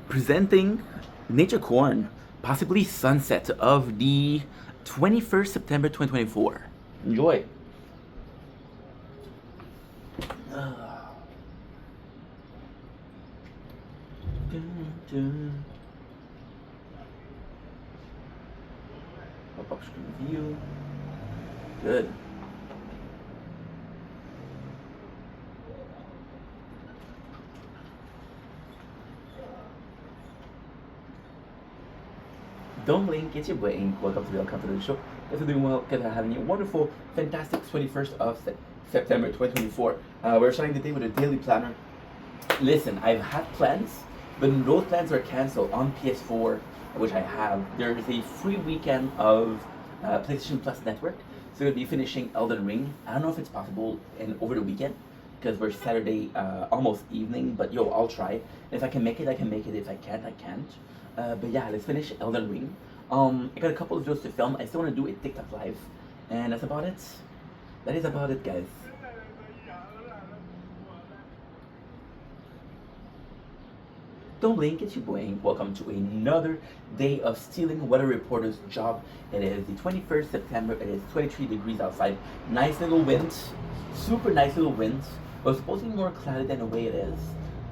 presenting Nature Corn, possibly sunset of the 21st September 2024. Enjoy. Pop-up screen view. Good. Don't blink, it's your brain. Welcome to the show. If you're doing well, because I'm having a wonderful, fantastic 21st of September 2024. We're starting the day with a daily planner. Listen, I've had plans, but those plans are canceled on PS4, which I have. There's a free weekend of PlayStation Plus Network, so we'll be finishing Elden Ring. I don't know if it's possible over the weekend, because we're Saturday almost evening, but yo, I'll try. If I can make it, I can make it. If I can't, I can't. But yeah, let's finish Elden Ring. I got a couple of videos to film. I still want to do a TikTok live, and that's about it. That is about it, guys. Don't blink, it's your boy. Welcome to another day of stealing weather reporter's job. It is the 21st September. It is 23 degrees outside. Nice little wind. Super nice little wind. It was supposed to be more cloudy than the way it is.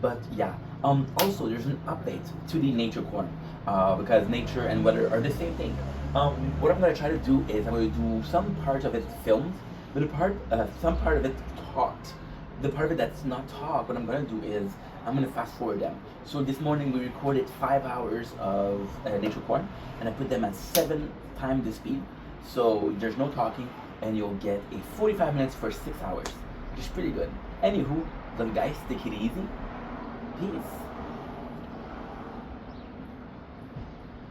But yeah. Also, there's an update to the Nature Corn. Because nature and weather are the same thing. What I'm going to try to do is I'm going to do some part of it filmed, but some part of it talked. The part of it that's not talk, what I'm going to do is I'm going to fast forward them. So this morning we recorded 5 hours of Nature Corn, and I put them at 7 times the speed. So there's no talking, and you'll get a 45 minutes for 6 hours, which is pretty good. Anywho, love you guys, take it easy. Peace.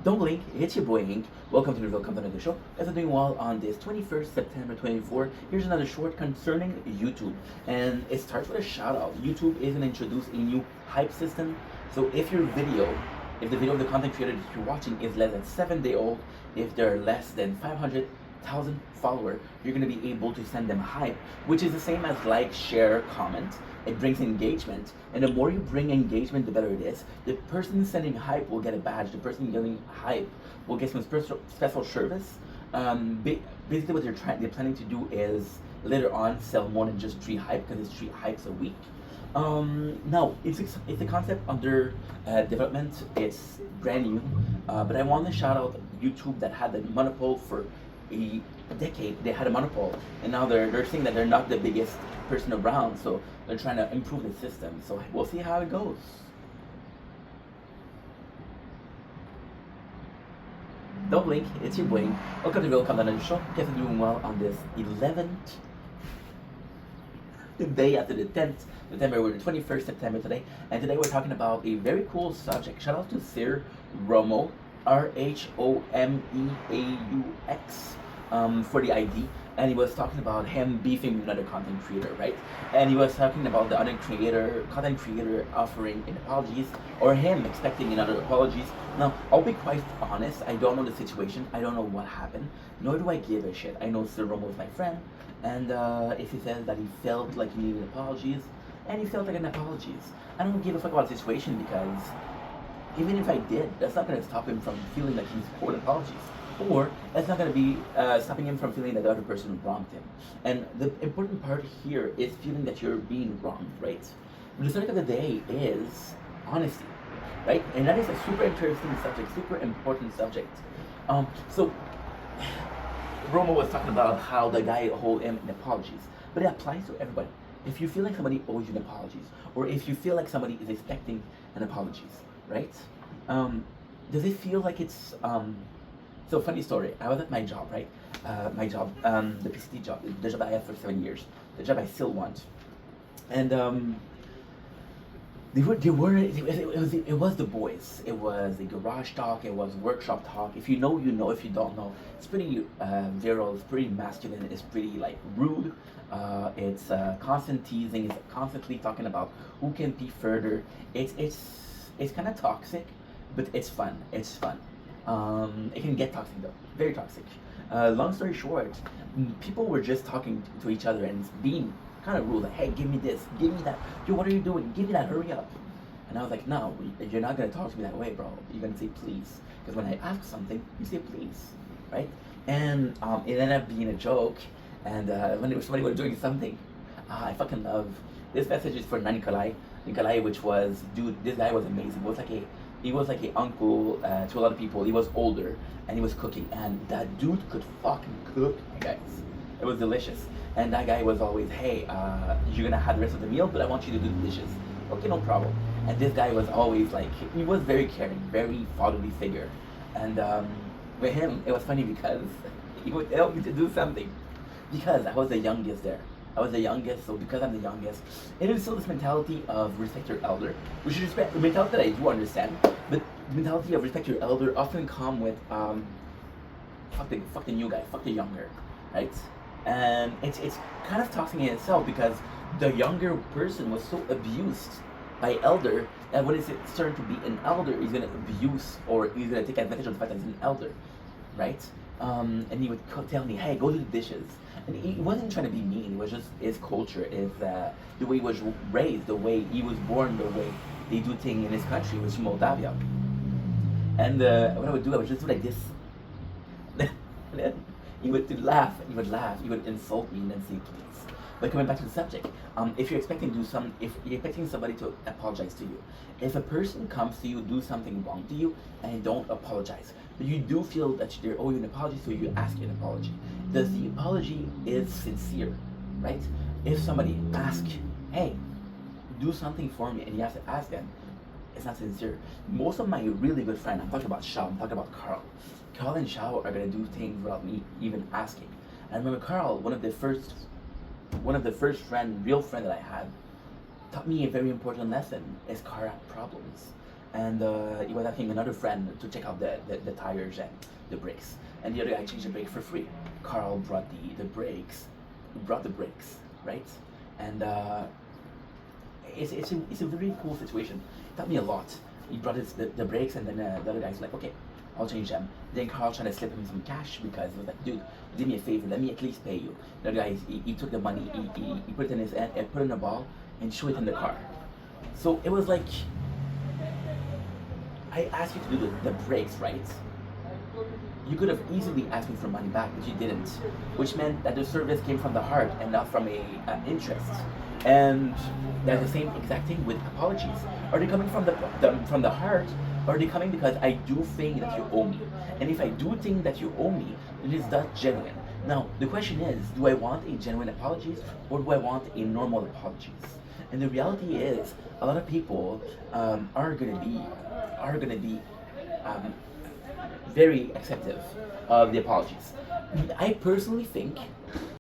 Don't blink, it's your boy Ink. Welcome to the Welcome to the show. As I'm doing well on this 21st September 24, here's another short concerning YouTube. And it starts with a shout out. YouTube is going to introduce a new hype system. So if the video of the content creator that you're watching is less than 7 days old, if they're less than 500,000 followers, you're going to be able to send them hype, which is the same as like, share, comment. It brings engagement, and the more you bring engagement, the better it is. The person sending hype will get a badge. The person getting hype will get some special service. Basically, what they're planning to do is later on sell more than just 3 hype, because it's 3 hypes a week. Now it's a concept under development. It's brand new, but I want to shout out YouTube that had the monopoly for a decade. They had a monopoly, and now they're saying that they're not the biggest person around, so they're trying to improve the system. So we'll see how it goes. Don't blink, it's your boy. Welcome to the Welcome to the show. Guess I'm doing well on this 11th day after the 10th September. We're the 21st September today, and today we're talking about a very cool subject. Shout out to Sir Romo, RHOMEAUX, for the ID. And he was talking about him beefing with another content creator, right? And he was talking about the other content creator offering an apologies, or him expecting another apologies. Now, I'll be quite honest, I don't know the situation, I don't know what happened, nor do I give a shit. I know Sir Romo is my friend, and if he says that he felt like he needed apologies, and he felt like an apologies, I don't give a fuck about the situation, because even if I did, that's not going to stop him from feeling like he's owed apologies. Or that's not going to be stopping him from feeling that the other person wronged him. And the important part here is feeling that you're being wronged, right? But the start of the day is honesty, right? And that is a super interesting subject, super important subject. So Romo was talking about how the guy owed him an apologies, but it applies to everybody. If you feel like somebody owes you an apologies, or if you feel like somebody is expecting an apologies, right? Does it feel like it's So funny story. I was at my job, right? My job, the PCT job, the job I had for 7 years, the job I still want, and it was the boys. It was the garage talk. It was workshop talk. If you know, you know. If you don't know, it's pretty virile. It's pretty masculine. It's pretty like rude. It's constant teasing. It's constantly talking about who can be further. It's kind of toxic, but it's fun. It's fun. It can get toxic though, very toxic. Long story short, people were just talking to each other and being kind of rude, like, hey, give me this, give me that, yo, what are you doing? Give me that, hurry up. And I was like, no, you're not gonna talk to me that way, bro. You're gonna say please, because when I ask something, you say please, right? And it ended up being a joke. And when somebody was doing something, I fucking love this message is for Nikolai. Nikolai, which was, dude, this guy was amazing. He was like a uncle to a lot of people. He was older and he was cooking, and that dude could fucking cook, guys. It was delicious. And that guy was always, hey, you're gonna have the rest of the meal, but I want you to do the dishes. Okay, no problem. And this guy was always like, he was very caring, very fatherly figure. And with him, it was funny because he would help me to do something. Because I was the youngest there. I was the youngest, so because I'm the youngest, it is still this mentality of respect your elder, which is respect, a mentality that I do understand, but the mentality of respect your elder often come with, fuck the new guy, fuck the younger, right? And it's kind of toxic in itself because the younger person was so abused by elder that when it's starting to be an elder, he's gonna abuse or he's gonna take advantage of the fact that he's an elder, right? And he would tell me, "Hey, go do the dishes." And he wasn't trying to be mean. It was just his culture, is the way he was raised, the way he was born, the way they do things in his country, which is Moldavia. And what I would do, I would just do like this. And then he would laugh, he would insult me and then say please. But coming back to the subject, if you're expecting if you're expecting somebody to apologize to you, if a person comes to you, do something wrong to you, and they don't apologize, but you do feel that they owe you an apology, so you ask you an apology. Does the apology is sincere, right? If somebody asks, hey, do something for me, and you have to ask them, it's not sincere. Most of my really good friends, I'm talking about Shao, I'm talking about Carl. Carl and Shao are gonna do things without me even asking. I remember Carl, one of the first real friend that I had, taught me a very important lesson: is car problems. And he was asking another friend to check out the tires and the brakes, and the other guy changed the brake for free. Carl brought the brakes, right? And it's a very cool situation. It taught me a lot. He brought the brakes, and then the other guy's like, okay, I'll change them. Then Carl tried to slip him some cash because he was like, dude, do me a favor, let me at least pay you. The other guy, he took the money, he put it in his hand, and put it in a ball, and threw it in the car. So it was like, I asked you to do the brakes, right? You could have easily asked me for money back, but you didn't, which meant that the service came from the heart and not from an interest. And that's the same exact thing with apologies. Are they coming from the heart, or are they coming because I do think that you owe me? And if I do think that you owe me, it is not genuine. Now the question is, do I want a genuine apologies, or do I want a normal apologies? And the reality is, a lot of people are gonna be very acceptive of the apologies. I personally think